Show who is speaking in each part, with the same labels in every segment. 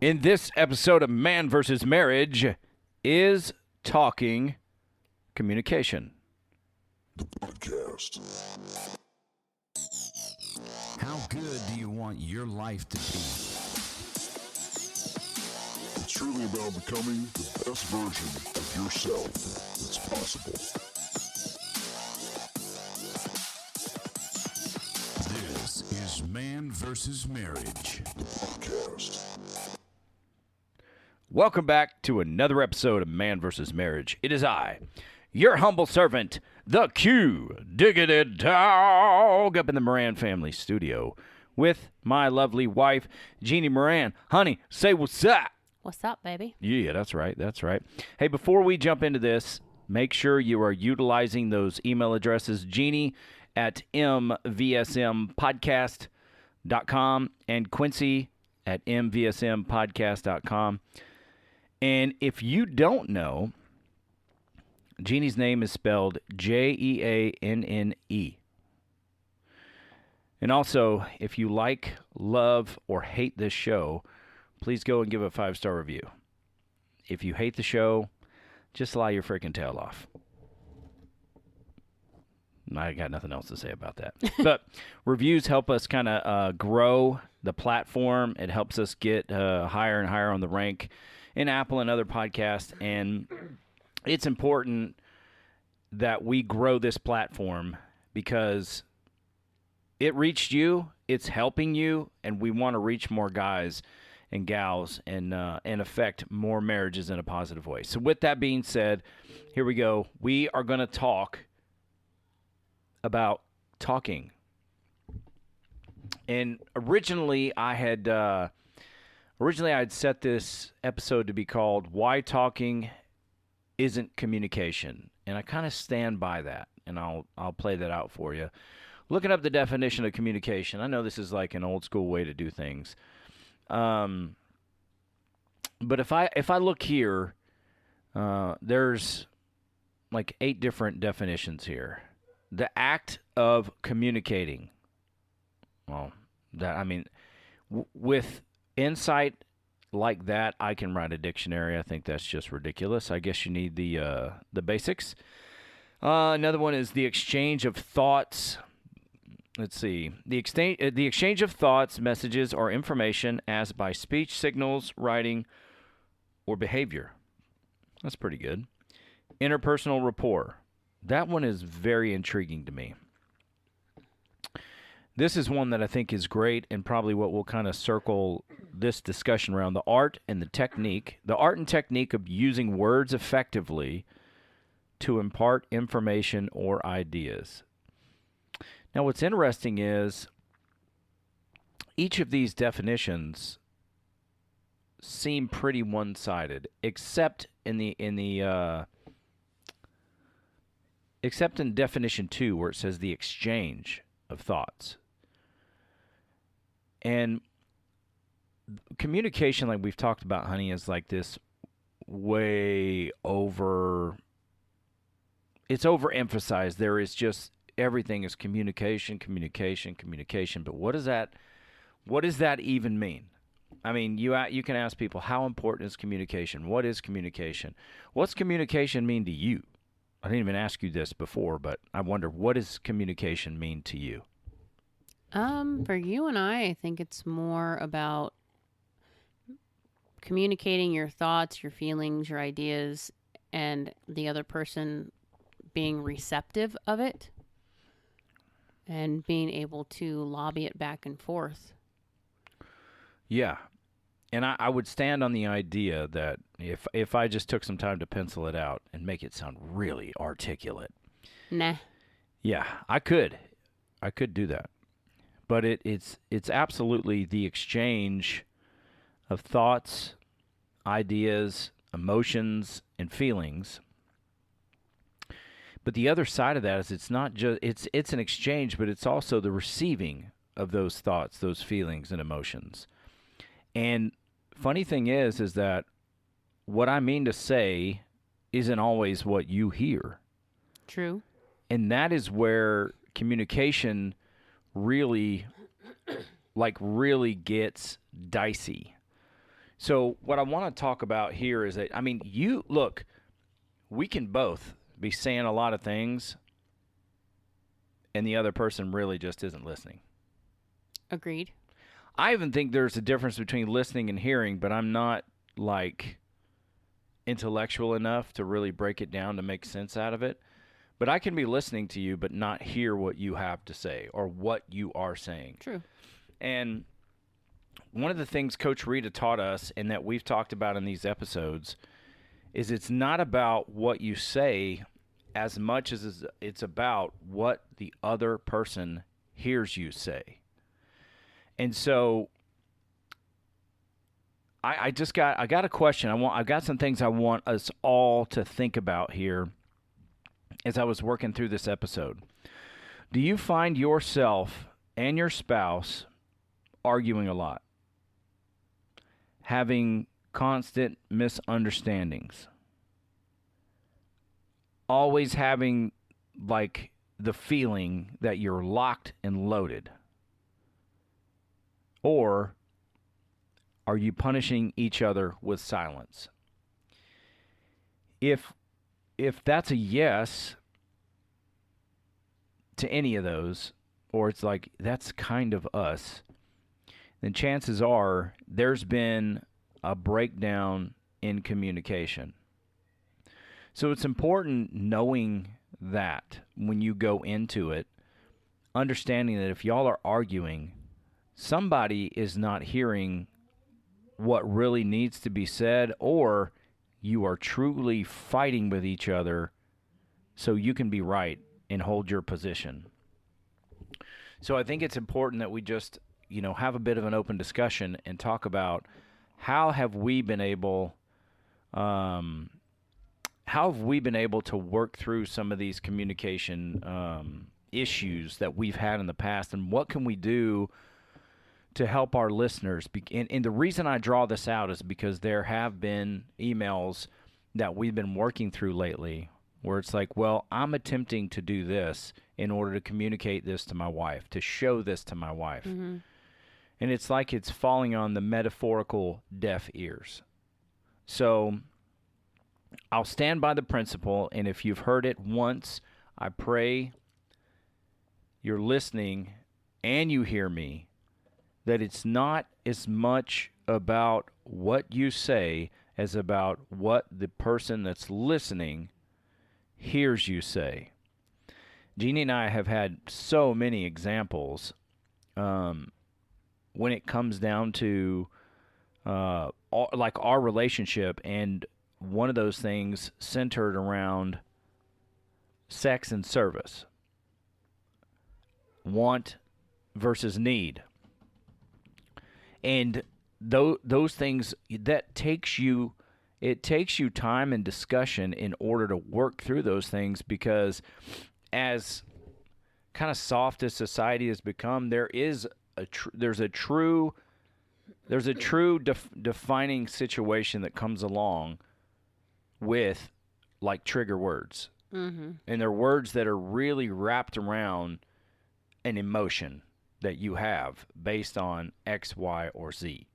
Speaker 1: In this episode of Man vs. Marriage, is talking communication.
Speaker 2: The podcast.
Speaker 3: How good do you want your life to be?
Speaker 2: It's truly about becoming the best version of yourself that's possible.
Speaker 3: This is Man vs. Marriage.
Speaker 2: The podcast.
Speaker 1: Welcome back to another episode of Man vs. Marriage. It is I, your humble servant, the Q-Diggity Dog, up in the Moran family studio with my lovely wife, Jeannie Moran. Honey, say what's up.
Speaker 4: What's up, baby?
Speaker 1: Yeah, that's right. That's right. Hey, before we jump into this, make sure you are utilizing those email addresses, Jeannie at mvsmpodcast.com and Quincy at mvsmpodcast.com. And if you don't know, Jeannie's name is spelled Jeanne. And also, if you like, love, or hate this show, please go and give a 5-star review. If you hate the show, just lie your freaking tail off. I got nothing else to say about that. But reviews help us kind of grow the platform. It helps us get higher and higher on the rank in Apple and other podcasts. And it's important that we grow this platform because it reached you, it's helping you, and we want to reach more guys and gals and affect more marriages in a positive way. So with that being said, here we go. We are going to talk about talking. And originally I had set this episode to be called Why Talking Isn't Communication. And I kind of stand by that, and I'll play that out for you. Looking up the definition of communication, I know this is like an old school way to do things. But if I look here, there's like 8 different definitions here. The act of communicating. Well, with insight like that, I can write a dictionary. I think that's just ridiculous. I guess you need the basics. Another one is the exchange of thoughts. Let's see. The exchange of thoughts, messages, or information as by speech, signals, writing, or behavior. That's pretty good. Interpersonal rapport. That one is very intriguing to me. This is one that I think is great and probably what will kind of circle this discussion around: the art and the technique. The art and technique of using words effectively to impart information or ideas. Now, what's interesting is each of these definitions seem pretty one-sided, except in definition 2, where it says the exchange of thoughts. And communication, like we've talked about, honey, is like this it's overemphasized. There is just, everything is communication. But what does that even mean? I mean, you can ask people, how important is communication? What is communication? What's communication mean to you? I didn't even ask you this before, but I wonder, what does communication mean to you?
Speaker 4: For you and I think it's more about communicating your thoughts, your feelings, your ideas, and the other person being receptive of it and being able to lobby it back and forth.
Speaker 1: Yeah. And I would stand on the idea that if I just took some time to pencil it out and make it sound really articulate.
Speaker 4: Nah.
Speaker 1: Yeah, I could do that. But it's absolutely the exchange of thoughts, ideas, emotions, and feelings. But the other side of that is it's not just it's an exchange, but it's also the receiving of those thoughts, those feelings, and emotions. And funny thing is that what I mean to say isn't always what you hear.
Speaker 4: True.
Speaker 1: And that is where communication really gets dicey. So what I want to talk about here is that, I mean, look, we can both be saying a lot of things and the other person really just isn't listening.
Speaker 4: Agreed.
Speaker 1: I even think there's a difference between listening and hearing, but I'm not like intellectual enough to really break it down to make sense out of it. But I can be listening to you but not hear what you have to say or what you are saying.
Speaker 4: True.
Speaker 1: And one of the things Coach Rita taught us and that we've talked about in these episodes is it's not about what you say as much as it's about what the other person hears you say. And so I got a question. I've got some things I want us all to think about here as I was working through this episode. Do you find yourself and your spouse arguing a lot? Having constant misunderstandings? Always having like the feeling that you're locked and loaded? Or are you punishing each other with silence? If that's a yes to any of those, or it's like that's kind of us, then chances are there's been a breakdown in communication. So it's important knowing that when you go into it, understanding that if y'all are arguing, somebody is not hearing what really needs to be said, or you are truly fighting with each other so you can be right and hold your position. So I think it's important that we just, have a bit of an open discussion and talk about how have we been able to work through some of these communication issues that we've had in the past, and what can we do to help our listeners. And the reason I draw this out is because there have been emails that we've been working through lately where it's like, well, I'm attempting to do this in order to communicate this to my wife, to show this to my wife. Mm-hmm. And it's like it's falling on the metaphorical deaf ears. So I'll stand by the principle, and if you've heard it once, I pray you're listening and you hear me, that it's not as much about what you say as about what the person that's listening hears you say. Jeannie and I have had so many examples when it comes down to our relationship, and one of those things centered around sex and service. Want versus need. And those things, it takes you time and discussion in order to work through those things, because as kind of soft as society has become, there's a true defining situation that comes along with like trigger words. Mm-hmm. And they're words that are really wrapped around an emotion that you have based on X, Y, or Z.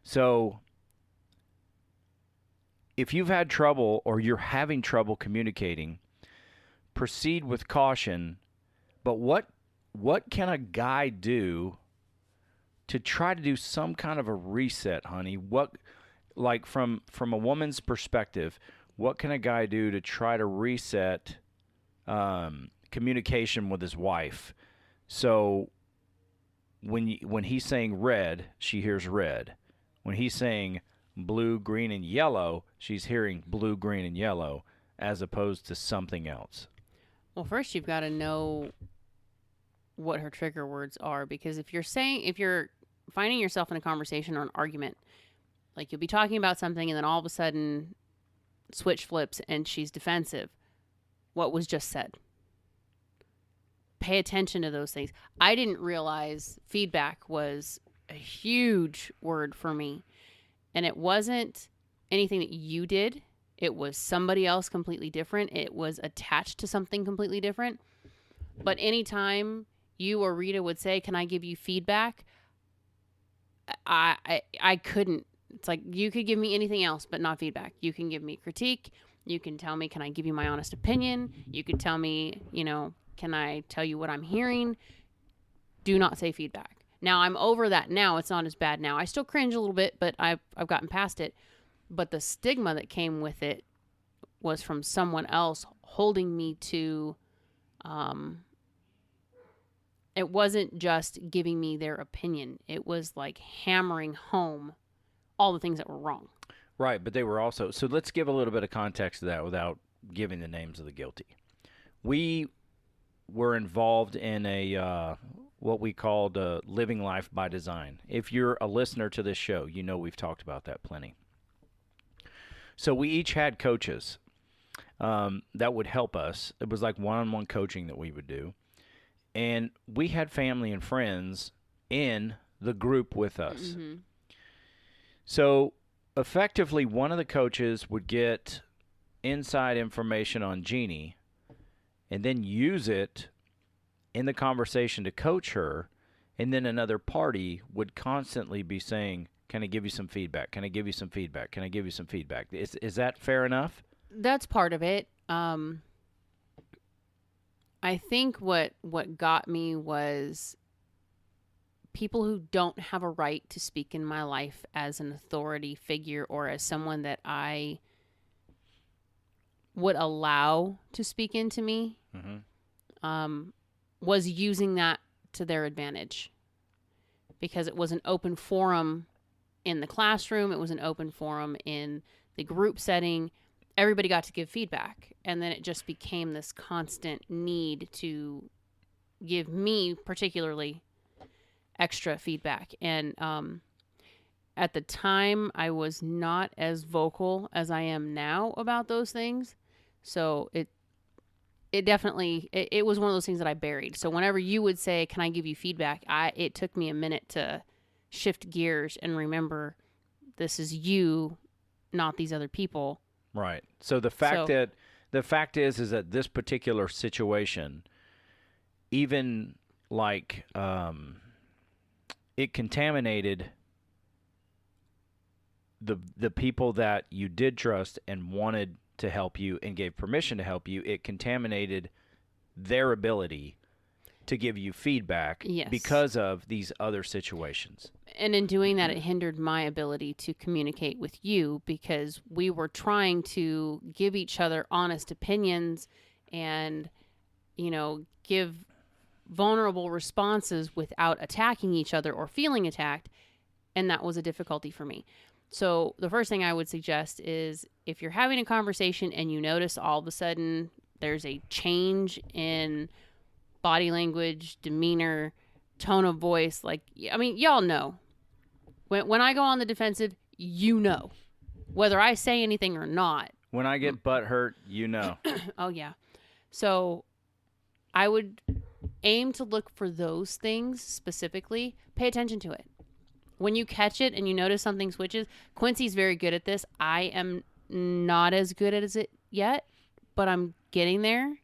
Speaker 1: So if you've had trouble or you're having trouble communicating, proceed with caution. But what can a guy do to try to do some kind of a reset, honey? What, like from a woman's perspective, what can a guy do to try to reset communication with his wife? So when he's saying red, she hears red. When he's saying blue, green, and yellow, she's hearing blue, green, and yellow, as opposed to something else.
Speaker 4: Well, first you've got to know what her trigger words are, because if you're finding yourself in a conversation or an argument, like you'll be talking about something and then all of a sudden switch flips and she's defensive. What was just said? Pay attention to those things. I didn't realize feedback was a huge word for me. And it wasn't anything that you did. It was somebody else completely different. It was attached to something completely different. But anytime you or Rita would say, "Can I give you feedback?" I couldn't. It's like you could give me anything else, but not feedback. You can give me critique. You can tell me, can I give you my honest opinion? You could tell me, can I tell you what I'm hearing? Do not say feedback. Now I'm over that now. It's not as bad now. I still cringe a little bit, but I've gotten past it. But the stigma that came with it was from someone else holding me to, it wasn't just giving me their opinion. It was like hammering home all the things that were wrong.
Speaker 1: Right, but they were also, so let's give a little bit of context to that without giving the names of the guilty. We were involved in a what we called living life by design. If you're a listener to this show, you know we've talked about that plenty. So we each had coaches that would help us. It was like one-on-one coaching that we would do. And we had family and friends in the group with us.
Speaker 4: Mm-hmm.
Speaker 1: So effectively, one of the coaches would get inside information on Jeannie and then use it in the conversation to coach her. And then another party would constantly be saying, can I give you some feedback? Can I give you some feedback? Can I give you some feedback? Is that fair enough?
Speaker 4: That's part of it. I think what got me was people who don't have a right to speak in my life as an authority figure or as someone that I would allow to speak into me, was using that to their advantage, because it was an open forum in the classroom. It was an open forum in the group setting. Everybody got to give feedback. And then it just became this constant need to give me particularly extra feedback. And at the time, I was not as vocal as I am now about those things. So it definitely, it was one of those things that I buried. So whenever you would say, can I give you feedback? it took me a minute to shift gears and remember, this is you, not these other people.
Speaker 1: Right. So the fact is that this particular situation, even like it contaminated the people that you did trust and wanted to help you and gave permission to help you. It contaminated their ability to give you feedback.
Speaker 4: Yes.
Speaker 1: Because of these other situations.
Speaker 4: And in doing that, it hindered my ability to communicate with you, because we were trying to give each other honest opinions and, give vulnerable responses without attacking each other or feeling attacked. And that was a difficulty for me. So the first thing I would suggest is, if you're having a conversation and you notice all of a sudden there's a change in body language, demeanor, tone of voice, y'all know. When I go on the defensive, whether I say anything or not.
Speaker 1: When I get butt hurt,
Speaker 4: Oh, yeah. So I would aim to look for those things specifically. Pay attention to it. When you catch it and you notice something switches, Quincy's very good at this. I am not as good at it yet, but I'm getting there.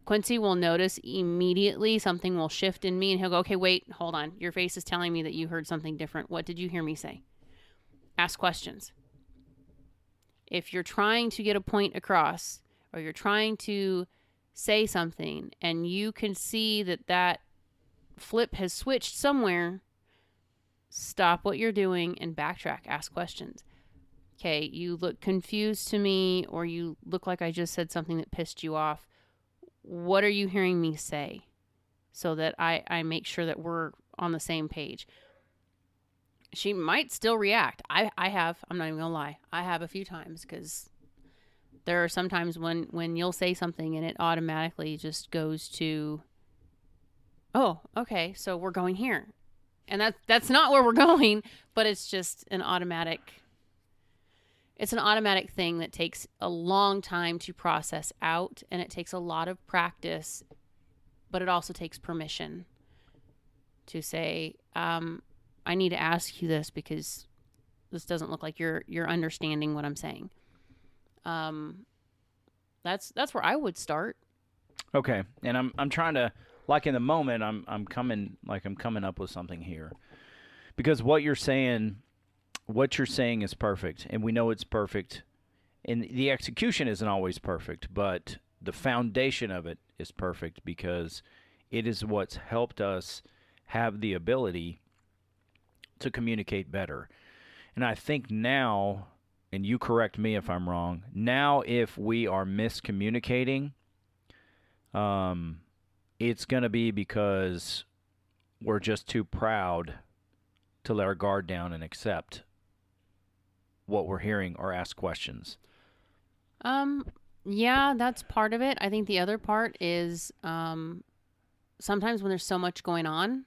Speaker 4: Quincy will notice immediately something will shift in me, and he'll go, okay, wait, hold on. Your face is telling me that you heard something different. What did you hear me say? Ask questions. If you're trying to get a point across, or you're trying to say something, and you can see that flip has switched somewhere, stop what you're doing and backtrack. Ask questions. Okay, you look confused to me, or you look like I just said something that pissed you off. What are you hearing me say? So that I make sure that we're on the same page. She might still react. I have, I'm not even gonna lie, I have a few times, because there are some times when you'll say something and it automatically just goes to, oh, okay, so we're going here. And that's not where we're going, but it's just an automatic thing that takes a long time to process out, and it takes a lot of practice, but it also takes permission to say, I need to ask you this because this doesn't look like you're understanding what I'm saying. That's where I would start.
Speaker 1: Okay. And I'm trying to, like, in the moment, I'm coming up with something here, Because what you're saying is perfect, and we know it's perfect. And the execution isn't always perfect, but the foundation of it is perfect because it is what's helped us have the ability to communicate better. And I think now, and you correct me if I'm wrong, now if we are miscommunicating, it's going to be because we're just too proud to let our guard down and accept what we're hearing or ask questions.
Speaker 4: Yeah, that's part of it. I think the other part is sometimes when there's so much going on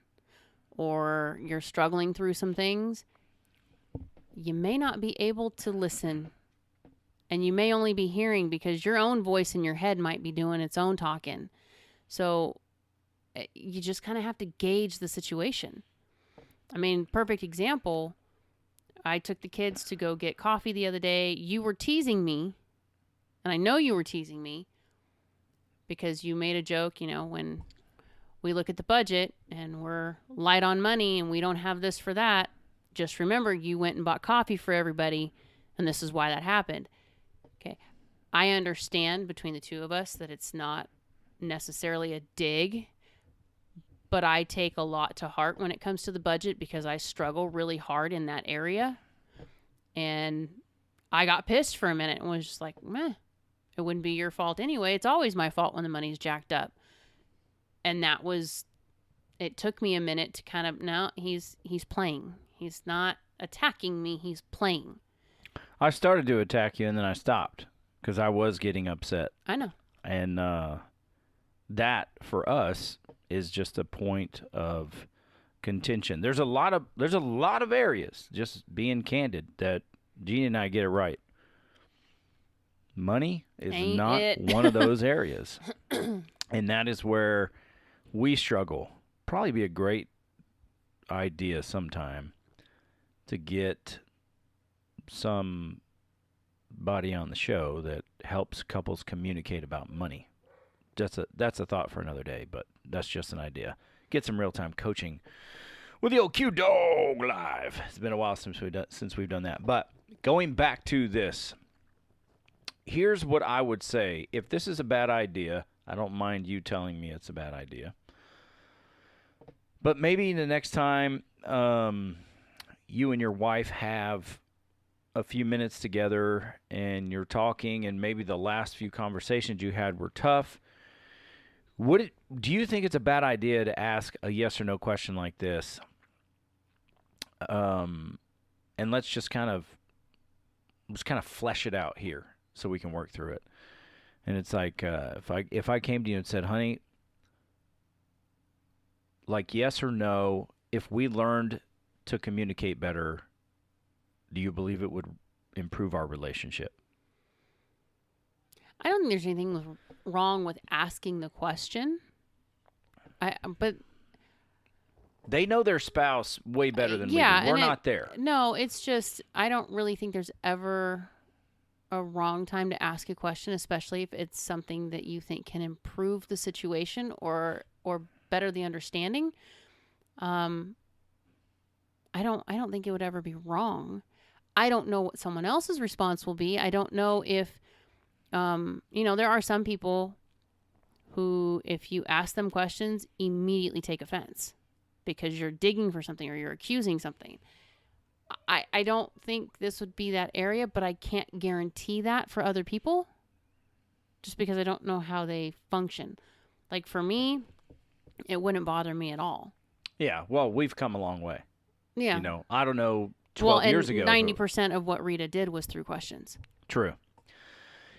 Speaker 4: or you're struggling through some things, you may not be able to listen. And you may only be hearing because your own voice in your head might be doing its own talking. So you just kind of have to gauge the situation. I mean, perfect example, I took the kids to go get coffee the other day. You were teasing me, and I know you were teasing me because you made a joke, when we look at the budget and we're light on money and we don't have this for that. Just remember, you went and bought coffee for everybody, and this is why that happened. Okay. I understand between the two of us that it's not necessarily a dig, but I take a lot to heart when it comes to the budget because I struggle really hard in that area. And I got pissed for a minute and was just like, meh, it wouldn't be your fault anyway. It's always my fault when the money's jacked up. And it took me a minute to kind of, no, he's playing. He's not attacking me. He's playing.
Speaker 1: I started to attack you and then I stopped because I was getting upset.
Speaker 4: I know.
Speaker 1: And that for us is just a point of contention. There's a lot of areas, just being candid, that Jeannie and I get it right. Money is
Speaker 4: Ain't
Speaker 1: not
Speaker 4: it?
Speaker 1: one of those areas. And that is where we struggle. Probably be a great idea sometime to get somebody on the show that helps couples communicate about money. That's a thought for another day, but that's just an idea. Get some real-time coaching with the old Q-Dog Live. It's been a while since we've done that. But going back to this, here's what I would say. If this is a bad idea, I don't mind you telling me it's a bad idea. But maybe the next time you and your wife have a few minutes together and you're talking and maybe the last few conversations you had were tough, do you think it's a bad idea to ask a yes or no question like this? And let's just kind of flesh it out here so we can work through it. And it's like if I came to you and said, honey, like yes or no, if we learned to communicate better, do you believe it would improve our relationship?
Speaker 4: I don't think there's anything wrong with asking the question. But
Speaker 1: they know their spouse way better than we do. We're not there.
Speaker 4: No, it's just I don't really think there's ever a wrong time to ask a question, especially if it's something that you think can improve the situation or better the understanding. I don't think it would ever be wrong. I don't know what someone else's response will be. I don't know if there are some people who, if you ask them questions, immediately take offense because you're digging for something or you're accusing something. I don't think this would be that area, but I can't guarantee that for other people just because I don't know how they function. Like for me, it wouldn't bother me at all.
Speaker 1: Yeah, well, we've come a long way.
Speaker 4: Yeah.
Speaker 1: I don't know, 12 years ago.
Speaker 4: 90% of what Rita did was through questions.
Speaker 1: True.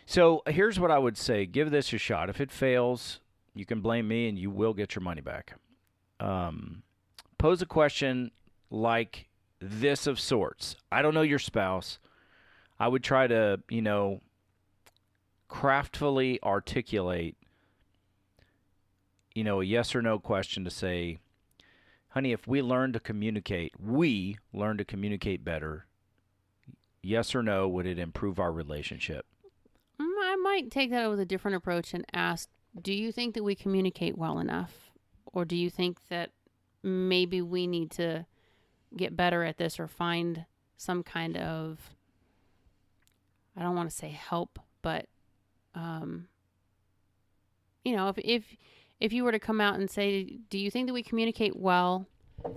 Speaker 1: So here's what I would say. Give this a shot. If it fails, you can blame me and you will get your money back. Pose a question like this of sorts. I don't know your spouse. I would try to, craftfully articulate, a yes or no question to say, honey, if we learn to communicate better, yes or no, would it improve our relationship?
Speaker 4: I might take that with a different approach and ask, do you think that we communicate well enough? Or do you think that maybe we need to get better at this or find some kind of, I don't want to say help, but, you know, if you were to come out and say, do you think that we communicate well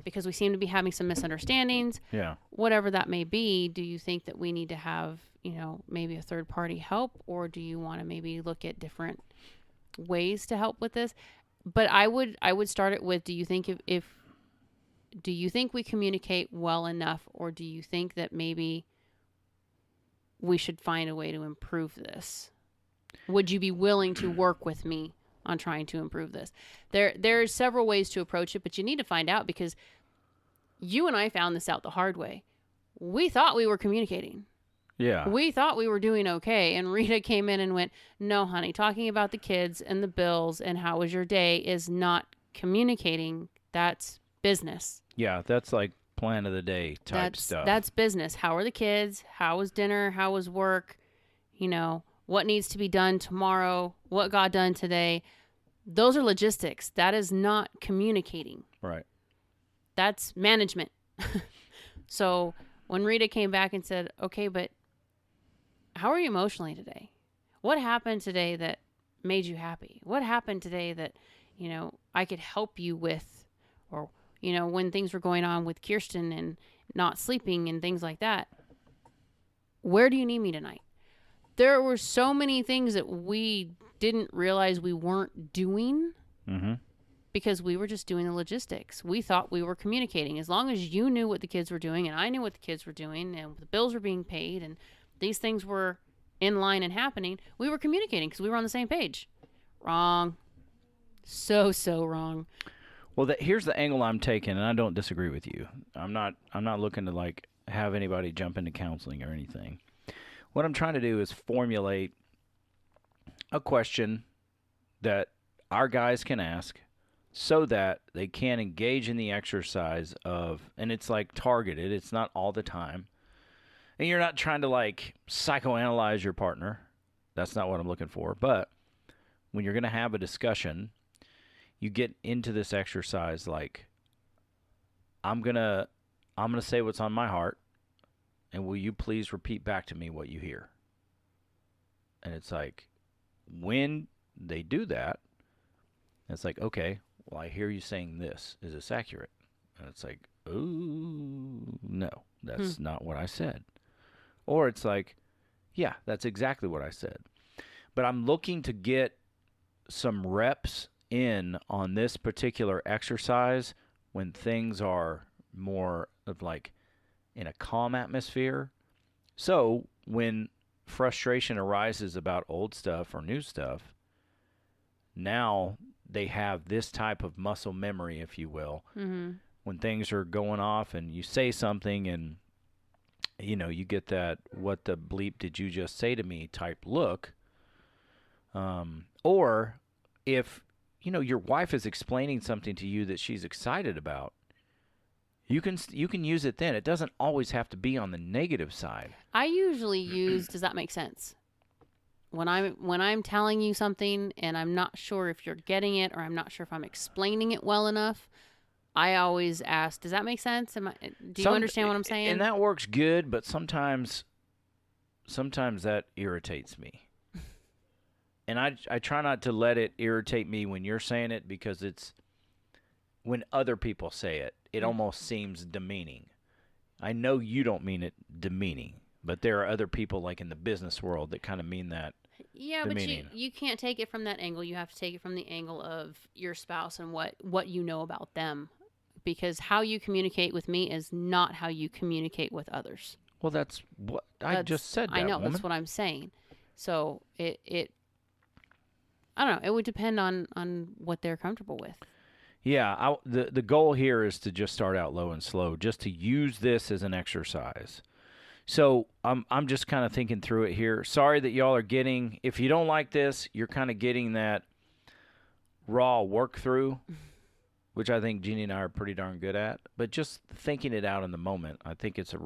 Speaker 4: because we seem to be having some misunderstandings,
Speaker 1: Yeah.
Speaker 4: whatever that may be, do you think that we need to have, you know, maybe a third party help, or do you want to maybe look at different ways to help with this? But I would start it with, do you think do you think we communicate well enough, or do you think that maybe we should find a way to improve this? Would you be willing to work with me on trying to improve this? There's several ways to approach it, but you need to find out, because you and I found this out the hard way. We thought we were communicating.
Speaker 1: Yeah.
Speaker 4: We thought we were doing okay. And Rita came in and went, no, honey, talking about the kids and the bills and how was your day is not communicating. That's business.
Speaker 1: Yeah, that's like plan of the day type stuff.
Speaker 4: That's business. How are the kids? How was dinner? How was work? You know, what needs to be done tomorrow? What got done today? Those are logistics. That is not communicating.
Speaker 1: Right.
Speaker 4: That's management. So when Rita came back and said, okay, but how are you emotionally today? What happened today that made you happy? What happened today that, you know, I could help you with? Or, you know, when things were going on with Kirsten and not sleeping and things like that, where do you need me tonight? There were so many things that we didn't realize we weren't doing because we were just doing the logistics. We thought we were communicating. As long as you knew what the kids were doing and I knew what the kids were doing and the bills were being paid and these things were in line and happening, we were communicating because we were on the same page. Wrong. So wrong.
Speaker 1: Well, here's the angle I'm taking, and I don't disagree with you. I'm not looking to like have anybody jump into counseling or anything. What I'm trying to do is formulate a question that our guys can ask so that they can engage in the exercise of, and it's like targeted, it's not all the time. And you're not trying to like psychoanalyze your partner. That's not what I'm looking for. But when you're going to have a discussion, you get into this exercise like, I'm going to say what's on my heart, and will you please repeat back to me what you hear? And it's like, when they do that, it's like, okay, well, I hear you saying this. Is this accurate? And it's like, oh, no, that's not what I said. Or it's like, yeah, that's exactly what I said. But I'm looking to get some reps in on this particular exercise when things are more of like in a calm atmosphere. So when frustration arises about old stuff or new stuff, now they have this type of muscle memory, if you will. When things are going off and you say something and, you know, you get that, what the bleep did you just say to me type look. Or if, you know, your wife is explaining something to you that she's excited about, you can use it then. It doesn't always have to be on the negative side.
Speaker 4: I usually use, does that make sense? When I'm telling you something and I'm not sure if you're getting it or I'm not sure if I'm explaining it well enough, I always ask, does that make sense? Do you understand what I'm saying?
Speaker 1: And that works good, but sometimes that irritates me. And I try not to let it irritate me when you're saying it, because it's when other people say it, it almost seems demeaning. I know you don't mean it demeaning, but there are other people like in the business world that kind of mean that.
Speaker 4: Yeah,
Speaker 1: demeaning.
Speaker 4: But you can't take it from that angle. You have to take it from the angle of your spouse and what you know about them. Because how you communicate with me is not how you communicate with others.
Speaker 1: Well, that's what I just said.
Speaker 4: I know,
Speaker 1: woman.
Speaker 4: that's what I'm saying. So it I don't know. It would depend on what they're comfortable with.
Speaker 1: Yeah, the goal here is to just start out low and slow, just to use this as an exercise. So I'm just kind of thinking through it here. Sorry that y'all are getting, if you don't like this, you're kind of getting that raw work through, which I think Jeannie and I are pretty darn good at. But just thinking it out in the moment, I think it's a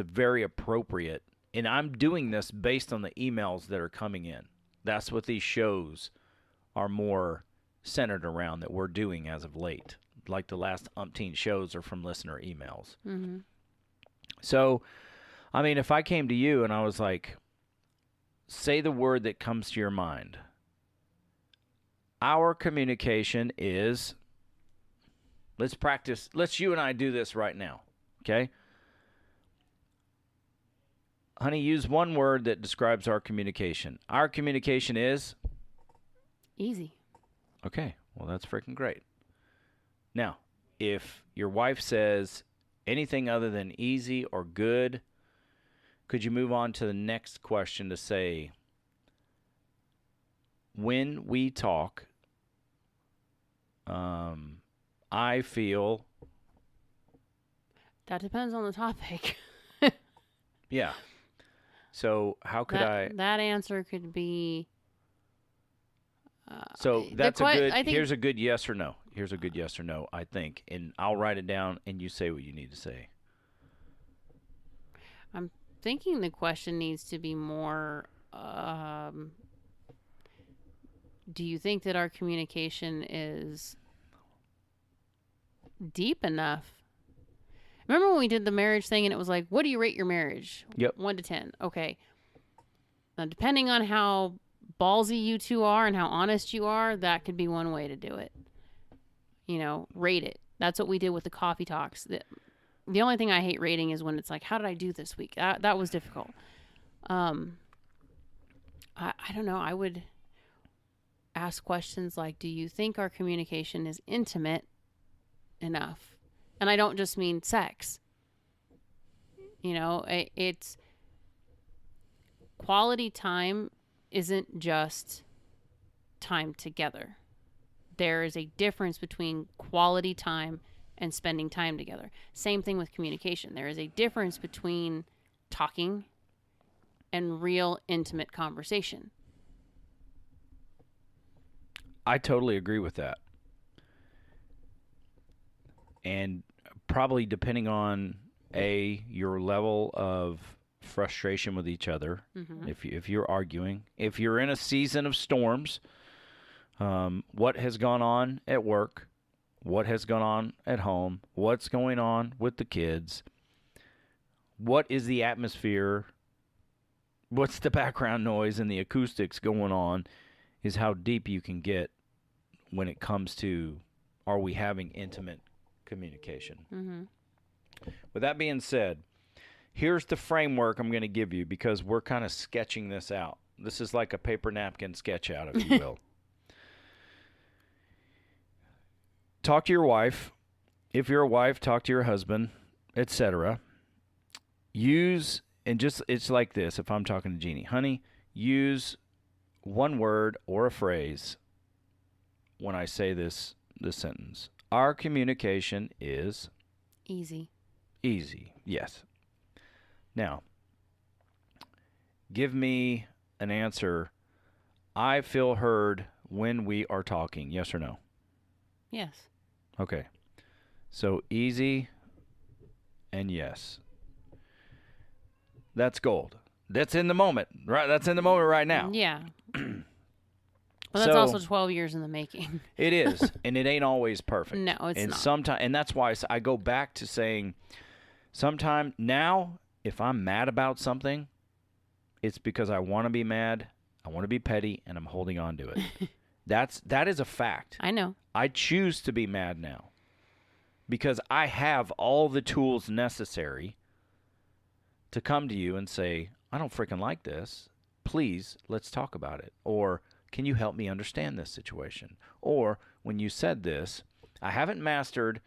Speaker 1: very appropriate. And I'm doing this based on the emails that are coming in. That's what these shows are more centered around that we're doing as of late. like the last umpteen shows are from listener emails.
Speaker 4: Mm-hmm.
Speaker 1: So, I mean, if I came to you and I was like, say the word that comes to your mind. Our communication is, let's practice, let's you and I do this right now, okay? Honey, use one word that describes our communication. Our communication is?
Speaker 4: Easy.
Speaker 1: Okay, well, that's freaking great. Now, if your wife says anything other than easy or good, could you move on to the next question to say, when we talk, I feel...
Speaker 4: That depends on the topic.
Speaker 1: Yeah. So how could
Speaker 4: That answer could be...
Speaker 1: So that's a good...
Speaker 4: I think,
Speaker 1: here's a good yes or no. Here's a good yes or no, I think. And I'll write it down, and you say what you need to say.
Speaker 4: I'm thinking the question needs to be more... do you think that our communication is deep enough? Remember when we did the marriage thing and it was like, what do you rate your marriage?
Speaker 1: Yep.
Speaker 4: 1 to 10. Okay. Now, depending on how ballsy you two are and how honest you are, that could be one way to do it. You know, rate it. That's what we did with the coffee talks. The only thing I hate rating is when it's like, how did I do this week? That was difficult. I don't know. I would ask questions like, do you think our communication is intimate enough? And I don't just mean sex. You know, it's quality time isn't just time together. There is a difference between quality time and spending time together. Same thing with communication. There is a difference between talking and real intimate conversation.
Speaker 1: I totally agree with that. And probably depending on your level of frustration with each other, if you're arguing, if you're in a season of storms, what has gone on at work, what has gone on at home, what's going on with the kids, what is the atmosphere, what's the background noise and the acoustics going on, is how deep you can get when it comes to, are we having intimate communication?
Speaker 4: Mm-hmm.
Speaker 1: With that being said, here's the framework I'm going to give you because we're kind of sketching this out. This is like a paper napkin sketch out, if you will. Talk to your wife. If you're a wife, talk to your husband, etc. Use, and just, it's like this. If I'm talking to Jeannie, honey, use one word or a phrase when I say this sentence. Our communication is
Speaker 4: Easy.
Speaker 1: Easy, yes. Now, give me an answer. I feel heard when we are talking, yes or no?
Speaker 4: Yes.
Speaker 1: Okay. So easy and yes. That's gold. That's in the moment, right? That's in the moment right now.
Speaker 4: Yeah. Well, that's
Speaker 1: So,
Speaker 4: also 12 years in the making.
Speaker 1: It is, and it ain't always perfect.
Speaker 4: No, it's
Speaker 1: and
Speaker 4: not.
Speaker 1: And that's why I go back to saying, sometime now, if I'm mad about something, it's because I want to be mad, I want to be petty, and I'm holding on to it. That is a fact.
Speaker 4: I know.
Speaker 1: I choose to be mad now because I have all the tools necessary to come to you and say, I don't freaking like this. Please, let's talk about it. Or, can you help me understand this situation? Or, when you said this, I haven't mastered,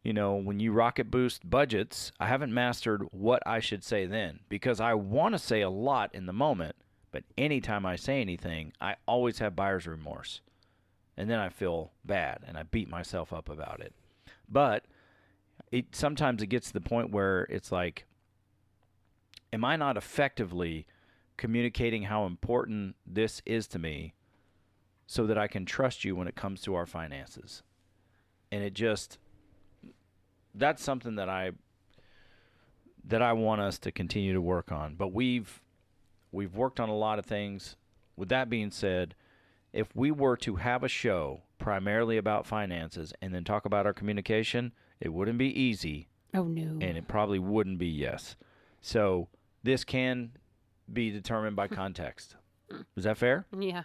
Speaker 1: when you rocket boost budgets, I haven't mastered what I should say then. Because I want to say a lot in the moment, but anytime I say anything, I always have buyer's remorse. And then I feel bad, and I beat myself up about it. But sometimes it gets to the point where it's like, am I not effectively communicating how important this is to me so that I can trust you when it comes to our finances? And that's something that I want us to continue to work on. But we've worked on a lot of things. With that being said, if we were to have a show primarily about finances and then talk about our communication, it wouldn't be easy,
Speaker 4: Oh, no.
Speaker 1: and it probably wouldn't be yes. So this can be determined by context. Is that fair?
Speaker 4: Yeah.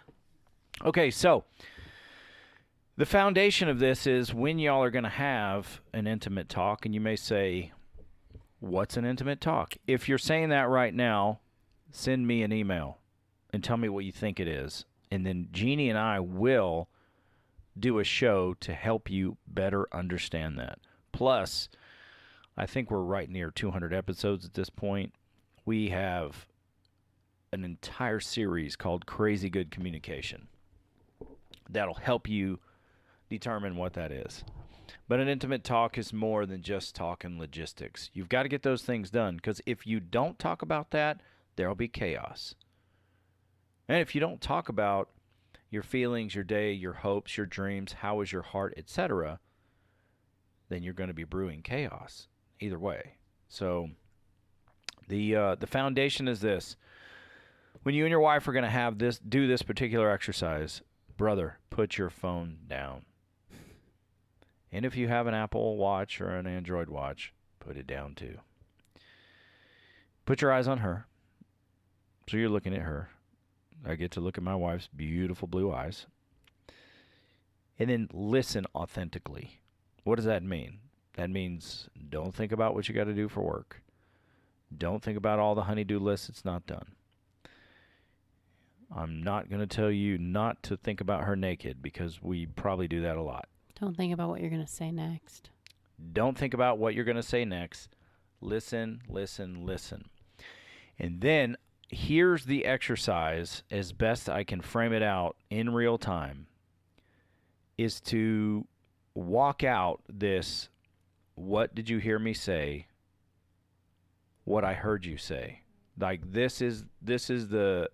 Speaker 1: Okay, so the foundation of this is when y'all are going to have an intimate talk, and you may say, what's an intimate talk? If you're saying that right now, send me an email and tell me what you think it is. And then Jeannie and I will do a show to help you better understand that. Plus, I think we're right near 200 episodes at this point. We have an entire series called Crazy Good Communication that'll help you determine what that is. But an intimate talk is more than just talking logistics. You've got to get those things done, because if you don't talk about that, there'll be chaos. And if you don't talk about your feelings, your day, your hopes, your dreams, how is your heart, etc., then you're going to be brewing chaos either way. So the foundation is this. When you and your wife are going to do this particular exercise, brother, put your phone down. And if you have an Apple Watch or an Android watch, put it down too. Put your eyes on her. So you're looking at her. I get to look at my wife's beautiful blue eyes. And then listen authentically. What does that mean? That means don't think about what you got to do for work. Don't think about all the honey-do lists that's not done. I'm not going to tell you not to think about her naked, because we probably do that a lot.
Speaker 4: Don't think about what you're going to say next.
Speaker 1: Don't think about what you're going to say next. Listen, listen, listen. And then here's the exercise, as best I can frame it out in real time, is to walk out this, what did you hear me say? What I heard you say. Like this is the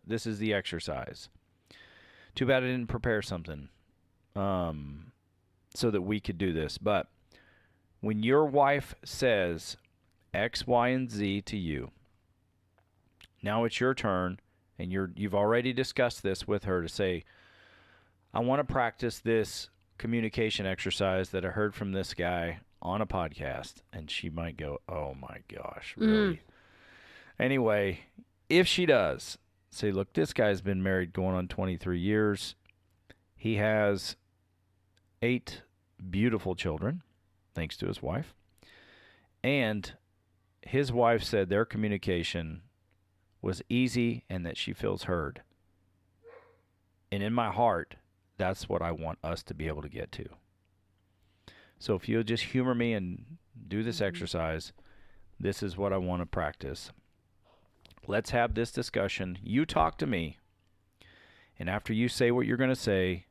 Speaker 1: exercise. Too bad I didn't prepare something so that we could do this. But when your wife says X, Y, and Z to you, now it's your turn, and you've already discussed this with her, to say, I want to practice this communication exercise that I heard from this guy on a podcast. And she might go, oh my gosh, really? Anyway, if she does, say, look, this guy's been married going on 23 years. He has 8 beautiful children, thanks to his wife. And his wife said their communication was easy and that she feels heard. And in my heart, that's what I want us to be able to get to. So if you'll just humor me and do this exercise, this is what I want to practice. Let's have this discussion. You talk to me, and after you say what you're going to say,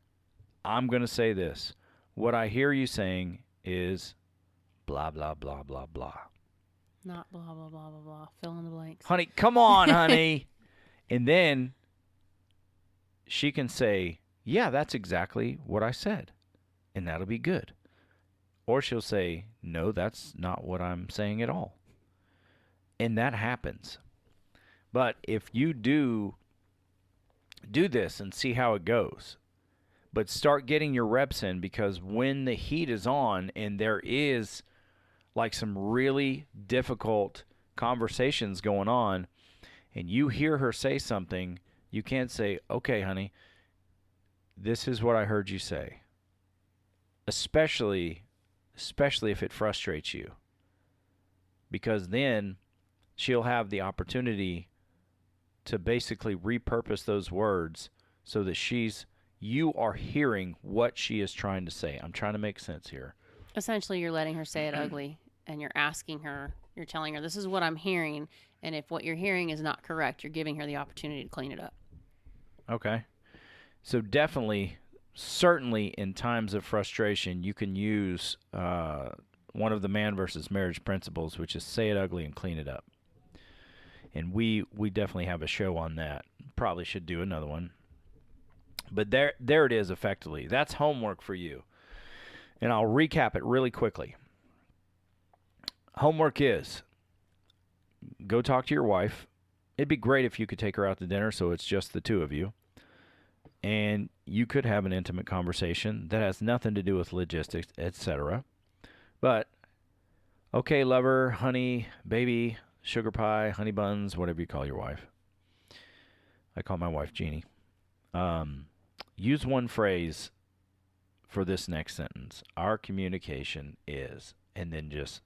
Speaker 1: I'm going to say this. What I hear you saying is blah, blah, blah, blah, blah.
Speaker 4: Not blah, blah, blah, blah, blah. Fill in the blanks.
Speaker 1: Honey, come on, honey. And then she can say, yeah, that's exactly what I said, and that'll be good. Or she'll say, no, that's not what I'm saying at all. And that happens. But if you do this and see how it goes, but start getting your reps in, because when the heat is on and there is like some really difficult conversations going on, and you hear her say something, you can't say, okay, honey, this is what I heard you say. Especially if it frustrates you. Because then she'll have the opportunity to basically repurpose those words so that you are hearing what she is trying to say. I'm trying to make sense here.
Speaker 4: Essentially, you're letting her say it ugly, and you're asking her, you're telling her, this is what I'm hearing, and if what you're hearing is not correct, you're giving her the opportunity to clean it up.
Speaker 1: Okay. So definitely, certainly in times of frustration, you can use one of the man versus marriage principles, which is say it ugly and clean it up. And we definitely have a show on that. Probably should do another one. But there it is, effectively. That's homework for you. And I'll recap it really quickly. Homework is, go talk to your wife. It'd be great if you could take her out to dinner so it's just the two of you. and you could have an intimate conversation that has nothing to do with logistics, etc. But, okay, lover, honey, baby, sugar pie, honey buns, whatever you call your wife. I call my wife Jeannie. Use one phrase for this next sentence. Our communication is, and then just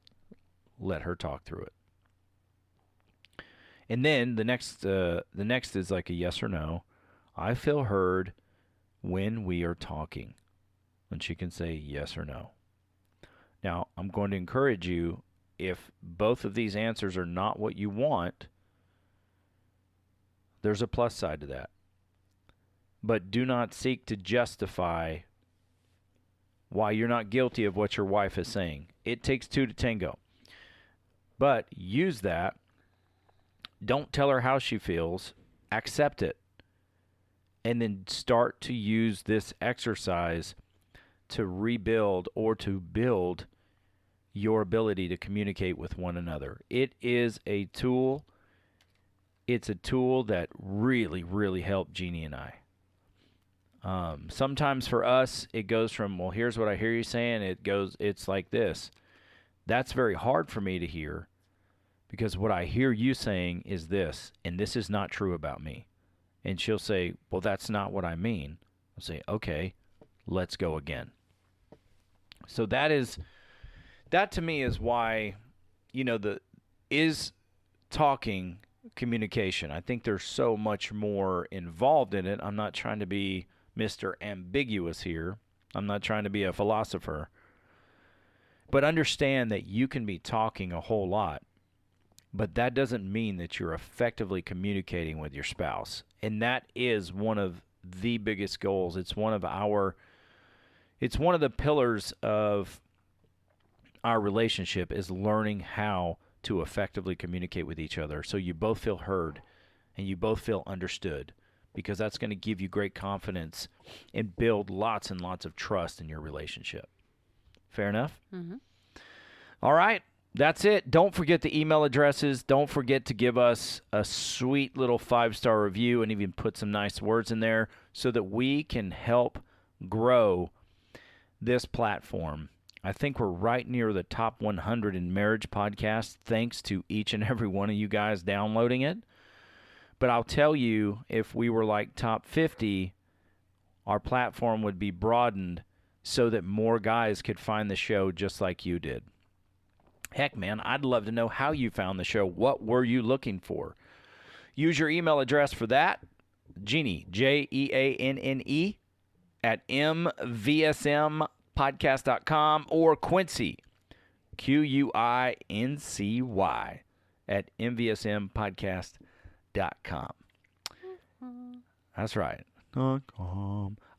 Speaker 1: let her talk through it. And then the next is like a yes or no. I feel heard when we are talking. And she can say yes or no. Now, I'm going to encourage you, if both of these answers are not what you want, there's a plus side to that. But do not seek to justify why you're not guilty of what your wife is saying. It takes two to tango. But use that. Don't tell her how she feels. Accept it. And then start to use this exercise to rebuild or to build your ability to communicate with one another. It is a tool. It's a tool that really, really helped Jeannie and I. Sometimes for us, it goes from, well, here's what I hear you saying. It's like this. That's very hard for me to hear, because what I hear you saying is this, and this is not true about me. And she'll say, well, that's not what I mean. I'll say, okay, let's go again. So that to me is why, is talking communication. I think there's so much more involved in it. I'm not trying to be Mr. Ambiguous here. I'm not trying to be a philosopher. But understand that you can be talking a whole lot, but that doesn't mean that you're effectively communicating with your spouse. And that is one of the biggest goals. It's one of the pillars of our relationship, is learning how to effectively communicate with each other so you both feel heard and you both feel understood, because that's going to give you great confidence and build lots and lots of trust in your relationship. Fair enough?
Speaker 4: Mm-hmm.
Speaker 1: All right. That's it. Don't forget the email addresses. Don't forget to give us a sweet little 5-star review and even put some nice words in there so that we can help grow this platform. I think we're right near the top 100 in marriage podcasts, thanks to each and every one of you guys downloading it. But I'll tell you, if we were like top 50, our platform would be broadened so that more guys could find the show just like you did. Heck, man, I'd love to know how you found the show. What were you looking for? Use your email address for that, Jeannie, Jeanne, at mvsmpodcast.com, or Quincy, Quincy, at mvsmpodcast.com. That's right.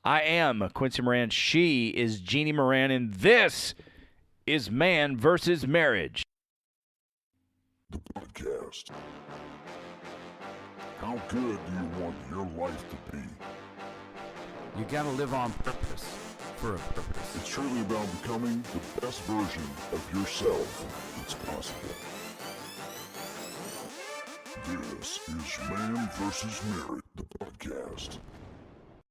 Speaker 1: I am Quincy Moran. She is Jeannie Moran, and this is Man versus Marriage.
Speaker 2: The podcast. How good do you want your life to be?
Speaker 3: You gotta live on purpose, for a purpose.
Speaker 2: It's truly about becoming the best version of yourself that's possible. This is Man vs. Marriage, the podcast.